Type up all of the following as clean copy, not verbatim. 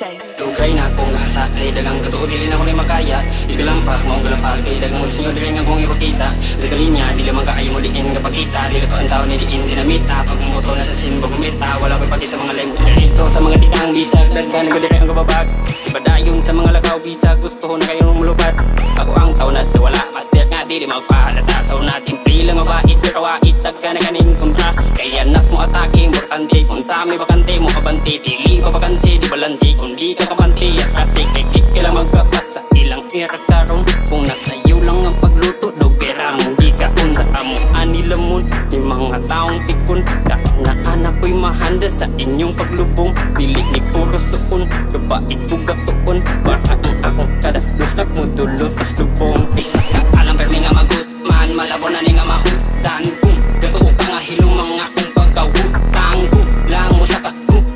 Dugay na akong asa, ay dagang katoo dili na ko ni makaya. Igalampak, maong galampag, ay dagang mo sinyo dili nga kong ipakita. Sa galinya, dili man kaayo mo diin nga pagkita. Dili pa ang tao ni diin dinamita. Pag mumoto na sa sin, bagumita. Wala ko'y pati sa mga lem. So sa mga dikang bisag, daghan nagadiri ang kababag. Ibadayon sa mga lakaw bisag, gusto ko na kayong mulupat. Ako ang tao na wala, master nga dili magpahalata. So na simple lang mabait, pero kawait, tagka na kaning kontra. Kaya nas mo atake, importante. Kung sa amin bakante mo kabante, dili pa bakansi, di balansi. Kung di ka kabante, at kasi kikik ka lang magpapasa. Ilang iraktarong, kung nasa iyo lang ang pagluto. Dogera mo, di ka unsa amo anilamon. Ni mga taong tikon, na anak ko'y mahanda sa inyong paglubong. Dili ni puro suon, kabait po gatuon. Para ang akong kadalos na mo dulutos lubong. Isa ka alam pero nga magutman, malabo na ni nga mahutan. Kung gato ka nga hilong mga kong pagkawutang. Lang mo sa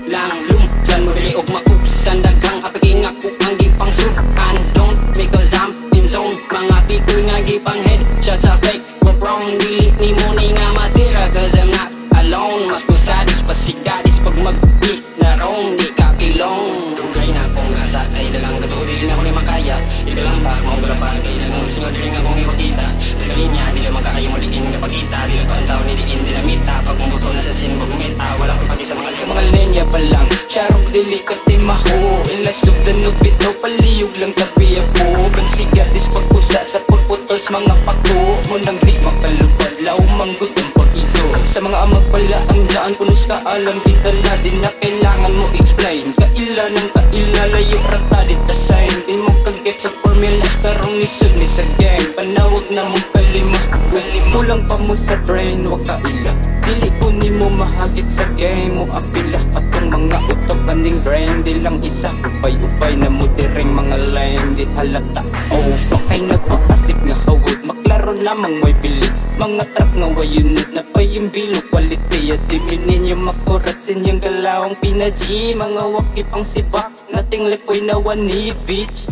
lang lum, san mo dili og mauksan. Daghang apiki nga kukang gipang sukan. Don't make a jump in zone, mga pikoy nga gipang head. Shots are fake, but wrong, dili ni mo ni nga matira. Cause I'm not alone, mas kusadis, pasigadis. Pag mag-beat na wrong, di ka pilong. Dugay na akong asa, ay dalang gato dili na ko ni makaya. Igalampak, maong galapag, ay dagang mo sinyo dili nga kong ipakita. Sa galinya, dili makaayo mo diin nga pagkita. Dili pa ang tao ni diin dinamita. Pag mumoto na sa sin, bagumita. Wala ko'y pati sa mga linya pa lang. Charok dili ka timaho, ilasog na nupit no paliyog lang tabi ako. Bansigatis pagkusa sa pagputol sa mga pako. Munang di makalupad, lao manggut ang pag-ito. Sa mga amag pala ang daan, punos ka alam. Kita na din na kailangan mo explain. Kaila ng kaila, layo rata dita sign. Di mo kaget sa formula, karong nisod ni sa game. Panawag na mong kalima, kulang pa mo sa brain. Wag ka ila, dili ko ni mo mahagit sa game. Mo apila, patong mga utok kaning brain. Di lang isa, upay-upay na mo direng mga lame. Di halata, oh, pakay nagpapasik na hawag. Maklaro namang may pili, mga trap nga way unit na pa yung bilo. Quality at diminin yung makurat sin yung galawang pinaji. Mga wakip ang sibak, nating lepoy na wani bitch.